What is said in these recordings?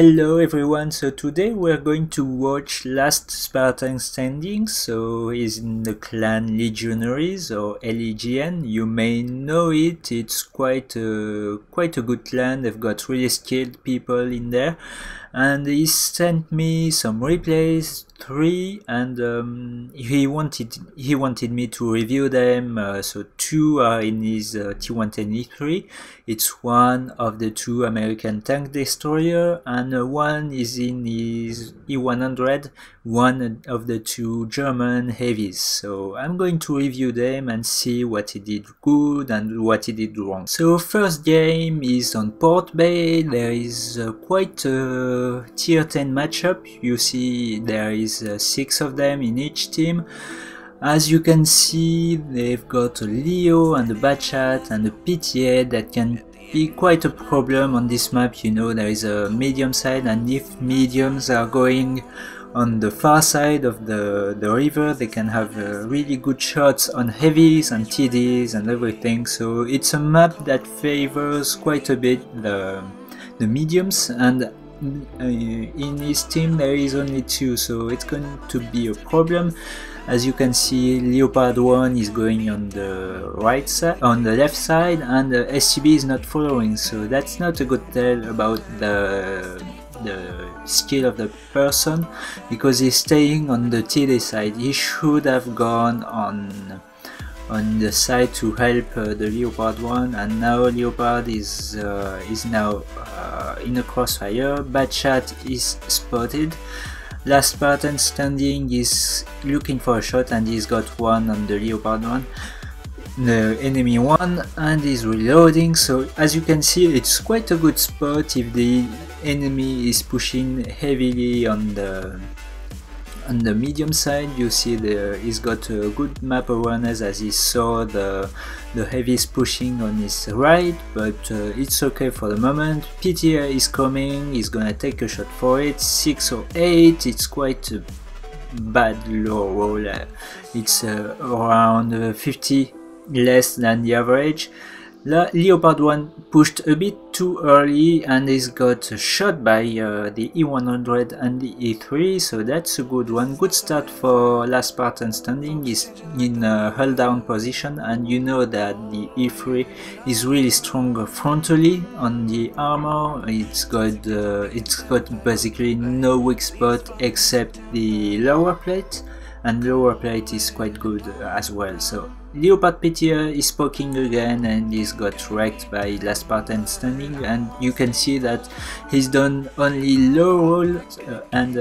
Hello everyone, so today we're going to watch Last Spartan Standing. So he's in the clan Legionaries or LEGN. You may know it, it's quite a good clan. They've got really skilled people in there. And he sent me some replays, 3, and he wanted me to review them. So 2 are in his T110E3. It's one of the 2 American tank destroyer, and one is in his E100, one of the 2 German heavies. So I'm going to review them and see what he did good and what he did wrong. So first game is on Port Bay. There is quite a tier 10 matchup. You see there is 6 of them in each team. As you can see, they've got a Leo and a Bachat and a PTA that can be quite a problem on this map. You know, there is a medium side, and if mediums are going on the far side of the river, they can have really good shots on heavies and TDs and everything. So it's a map that favors quite a bit the mediums, and in his team there is only 2, so it's going to be a problem. As you can see, Leopard 1 is going on the right side, on the left side, and the SCB is not following, so that's not a good tell about the skill of the person, because he's staying on the TD side. He should have gone on the side to help the Leopard 1, and now Leopard is now in a crossfire. Bachat is spotted. Last Spartan Standing is looking for a shot, and he's got one on the Leopard 1, the enemy one, and he's reloading. So as you can see, it's quite a good spot if the enemy is pushing heavily on the medium side. You see he's got a good map awareness, as he saw the heavies pushing on his right, but it's okay for the moment. PTA is coming, he's gonna take a shot for it. 6 or 8, it's quite a bad low roll. It's around 50 less than the average. Leopard 1 pushed a bit too early and he's got shot by the E100 and the E3, so that's a good one. Good start for Last Spartan Standing. Is in a hull down position, and you know that the E3 is really strong frontally on the armor. It's got basically no weak spot except the lower plate, and lower plate is quite good as well. So Leopard PTA is poking again, and he's got wrecked by Last Spartan Standing, and you can see that he's done only low roll, and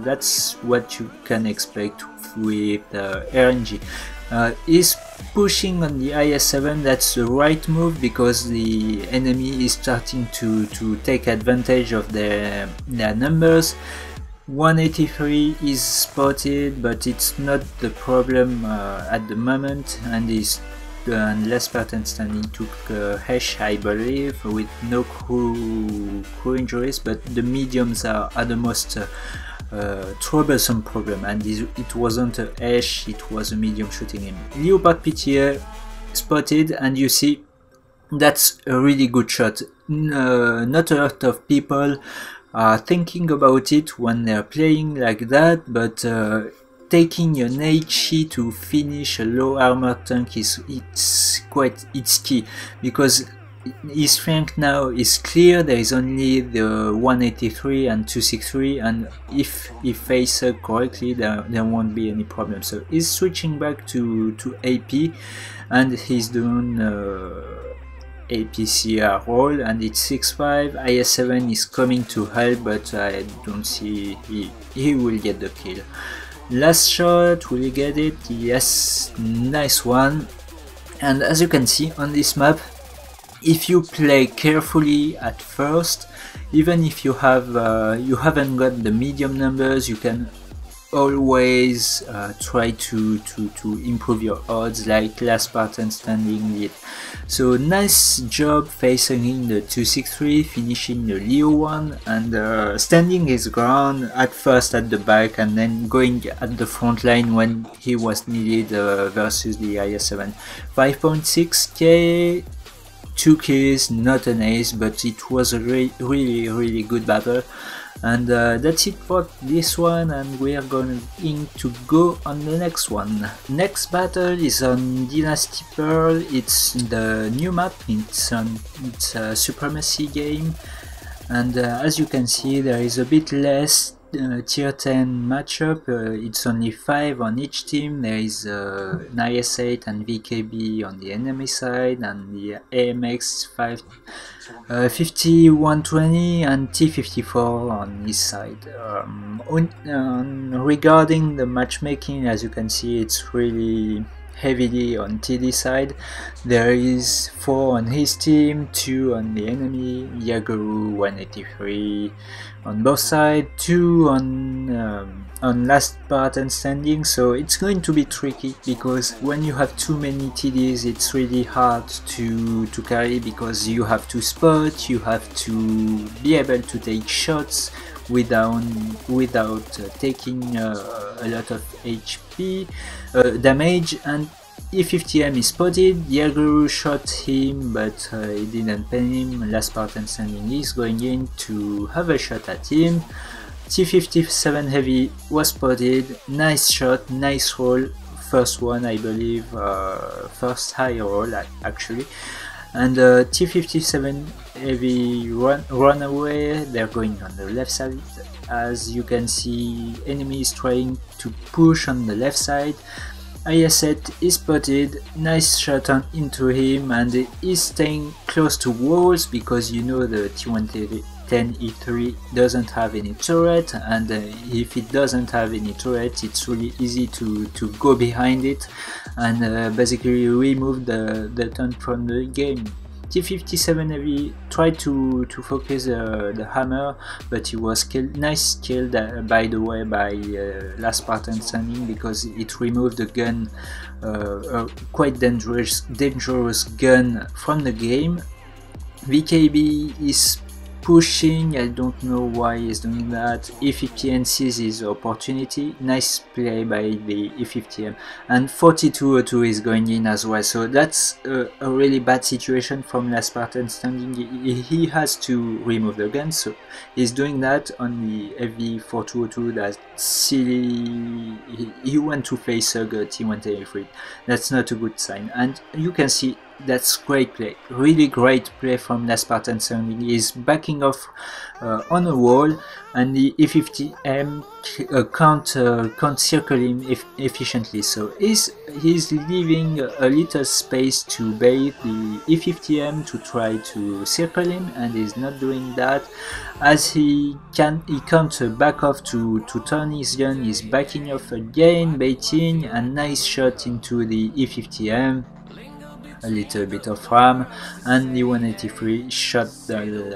that's what you can expect with RNG. He's pushing on the IS-7. That's the right move, because the enemy is starting to take advantage of their numbers. 183 is spotted, but it's not the problem at the moment, and Last Spartan Standing took Hesh, I believe, with no crew injuries, but the mediums are the most troublesome problem, and it wasn't a Hesh, it was a medium shooting him. Leopard PTA spotted, and you see that's a really good shot. Not a lot of people are thinking about it when they're playing like that, but taking an HE to finish a low armor tank it's key, because his flank now is clear. There is only the 183 and 263, and if he faces correctly, there won't be any problem. So he's switching back to AP, and he's doing APCR roll, and it's 6-5. IS-7 is coming to help, but I don't see he will get the kill. Last shot, will he get it? Yes, nice one. And as you can see on this map, if you play carefully at first, even if you haven't got the medium numbers, you can always try to improve your odds, like Last Spartan Standing did. So nice job facing the 263, finishing the Leo one, and standing his ground at first at the back, and then going at the front line when he was needed versus the IS-7. 5.6k 2 kills, not an ace, but it was a really good battle. And that's it for this one, and we are going to go on the next one. Next battle is on Dynasty Pearl. It's the new map, it's a supremacy game, and as you can see there is a bit less tier 10 matchup. It's only 5 on each team. There is an IS-8 and VKB on the enemy side, and the AMX 5120 and T54 on his side. Regarding the matchmaking, as you can see, it's really heavily on TD side. There is 4 on his team, 2 on the enemy, Yaguru 183 on both sides, 2 on last Spartan standing. So it's going to be tricky, because when you have too many TDs it's really hard to carry, because you have to spot, you have to be able to take shots without taking a lot of HP damage. And E50M is spotted, Yaguru shot him but he didn't pen him. Last Spartan standing is going in to have a shot at him. T57 heavy was spotted, nice shot, nice roll, first one I believe, first high roll actually. And T57 heavy run away. They're going on the left side. As you can see, enemy is trying to push on the left side. IS-8 is spotted, nice shot into him, and he's staying close to walls, because you know the T110E3 doesn't have any turret, and if it doesn't have any turret it's really easy to go behind it and basically remove the taunt from the game. T57 heavy tried to focus the hammer, but he was killed. Nice kill, by the way, by last Spartan standing, because it removed the gun, quite dangerous gun from the game. VKB is pushing, I don't know why he's doing that. E50M sees his opportunity, nice play by the E50M, and 4202 is going in as well. So that's a really bad situation from last Spartan standing. He has to remove the gun, so he's doing that on the FV4202. That's silly. He went to face a T110E3. That's not a good sign, and you can see that's great play, really great play from last Spartan standing. He's backing off on a wall, and the E50M can't circle him efficiently, so he's leaving a little space to bait the E50M to try to circle him, and he's not doing that. As he can't back off to turn his gun, he's backing off again, baiting, a nice shot into the E50M, a little bit of RAM, and the 183 shot the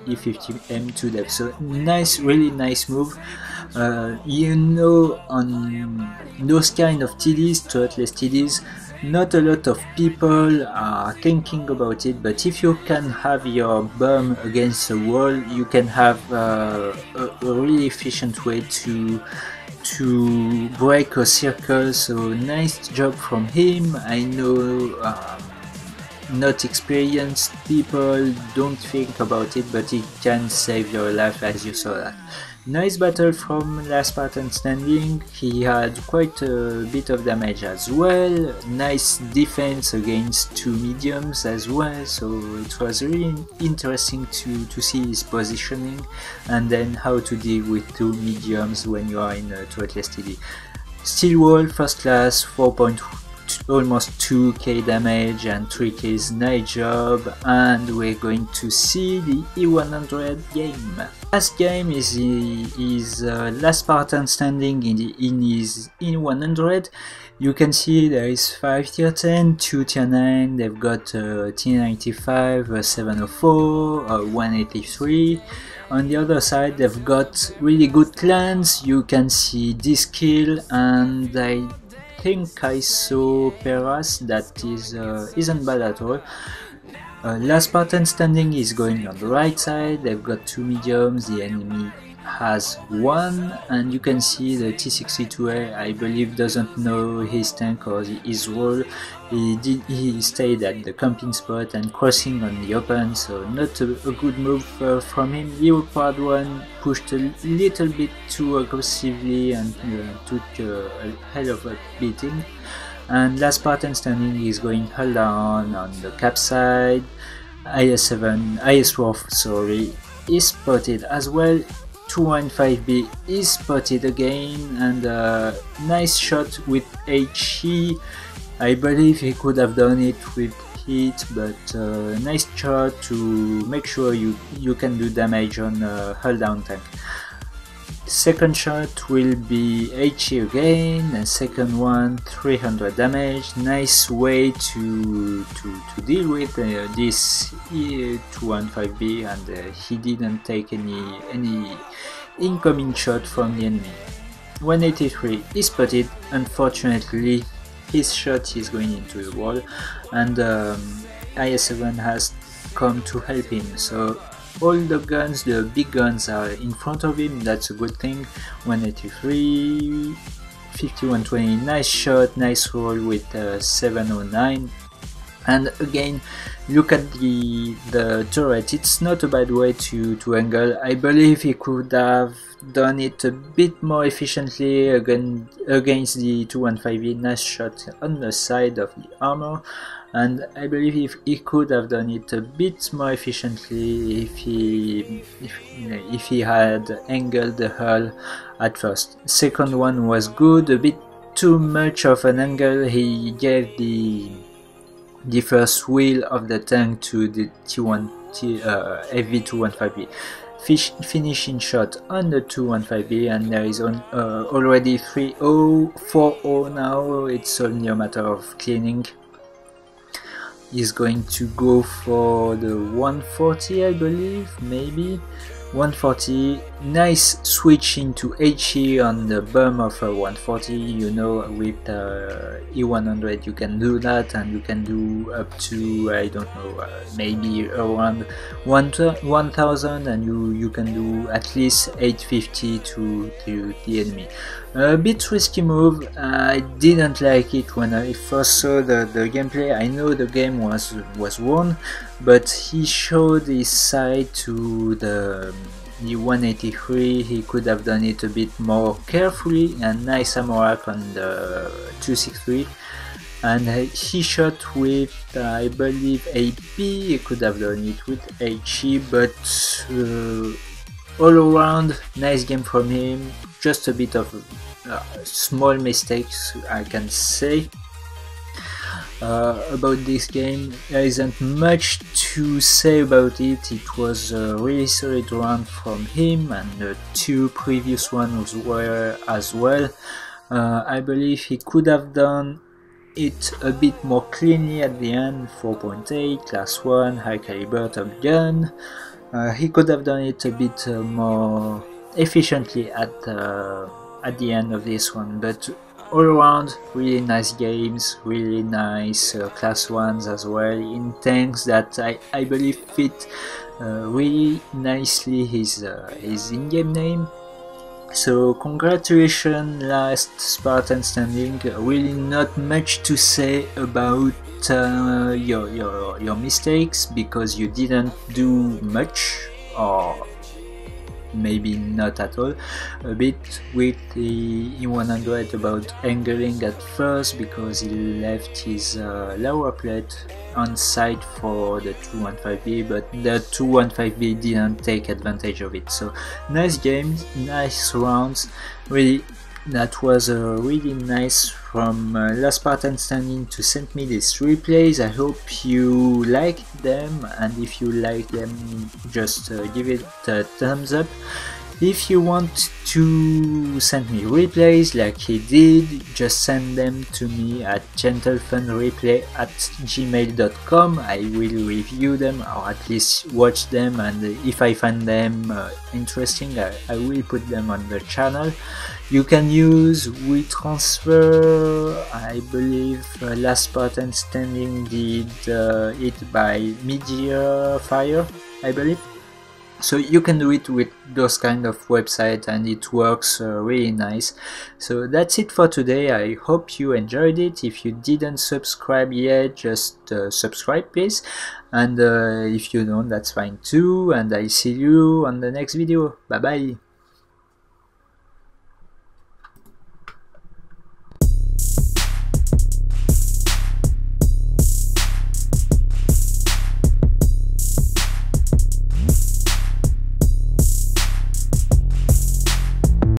E50M to death. So nice, really nice move. You know, on those kind of TDs, turretless TDs, not a lot of people are thinking about it, but if you can have your bomb against a wall, you can have a really efficient way to break a circle. So nice job from him. I know not experienced people don't think about it, but it can save your life, as you saw that. Nice battle from last Spartan standing. He had quite a bit of damage as well. Nice defense against 2 mediums as well, so it was really interesting to see his positioning, and then how to deal with 2 mediums when you are in a turretless TD. Steel wall, first class, almost 2k damage and 3k's, nice job, and we're going to see the E100 game. Last game is last Spartan standing in his E100. You can see there is 5 tier 10, 2 tier 9, they've got T95, 704, 183. On the other side they've got really good clans. You can see this kill, and I think I saw Peras, that isn't bad at all. Last Spartan standing is going on the right side. They've got 2 mediums, the enemy has 1, and you can see the T62A, I believe, doesn't know his tank or his role. He stayed at the camping spot and crossing on the open, so not a good move from him. Leopard 1 pushed a little bit too aggressively and took a hell of a beating. And last Spartan standing is going hull down on the cap side. IS-Wolf, sorry, is spotted as well. 215B is spotted again, and nice shot with HE. I believe he could have done it with hit, but nice shot to make sure you can do damage on a hull down tank. Second shot will be HE again, and second one 300 damage. Nice way to deal with this 215B, and he didn't take any incoming shot from the enemy. 183 is spotted. Unfortunately, his shot is going into the wall, and IS-7 has come to help him. So all the guns, the big guns, are in front of him. That's a good thing. 183, 5120, nice shot, nice roll with 709. And again, look at the turret. It's not a bad way to angle. I believe he could have done it a bit more efficiently against the 215E. Nice shot on the side of the armor. And I believe he could have done it a bit more efficiently if he had angled the hull at first. Second one was good, a bit too much of an angle. He gave the first wheel of the tank to the FV215B. Finishing shot on the 215B, and there is already 3-0, 4-0 now. It's only a matter of cleaning. He's going to go for the 140, I believe, maybe 140. Nice switch into HE on the bum of a 140. You know, with E100 you can do that, and you can do up to, I don't know, maybe around 1000, and you can do at least 850 to the enemy. A bit risky move. I didn't like it when I first saw the gameplay. I know the game was won, but he showed his side to the 183. He could have done it a bit more carefully, and nice ammo rack on the 263. And he shot with, I believe, AP. He could have done it with HE, but all around, nice game from him. Just a bit of small mistakes, I can say. About this game, there isn't much to say about it. It was a really solid round from him, and the two previous ones were as well. I believe he could have done it a bit more cleanly at the end. 4.8, class 1, high caliber top gun. He could have done it a bit more efficiently at the end of this one, but all around, really nice games, really nice class 1s as well, in tanks that I believe fit really nicely his in-game name. So congratulations, last Spartan standing. Really not much to say about your mistakes, because you didn't do much, or maybe not at all. A bit with the E100 about angling at first, because he left his lower plate on site for the 215B, but the 215B didn't take advantage of it. So nice games, nice rounds. Really, that was really nice from Last Spartan Standing to send me these replays. I hope you liked them, and if you like them, just give it a thumbs up. If you want to send me replays like he did, just send them to me at gentlefunreplay@gmail.com. I will review them, or at least watch them, and if I find them interesting, I will put them on the channel. You can use WeTransfer. I believe Last Spartan Standing did it by Media Fire, I believe. So you can do it with those kind of websites, and it works really nice. So that's it for today. I hope you enjoyed it. If you didn't subscribe yet, just subscribe please, and if you don't, that's fine too, and I see you on the next video. Bye bye.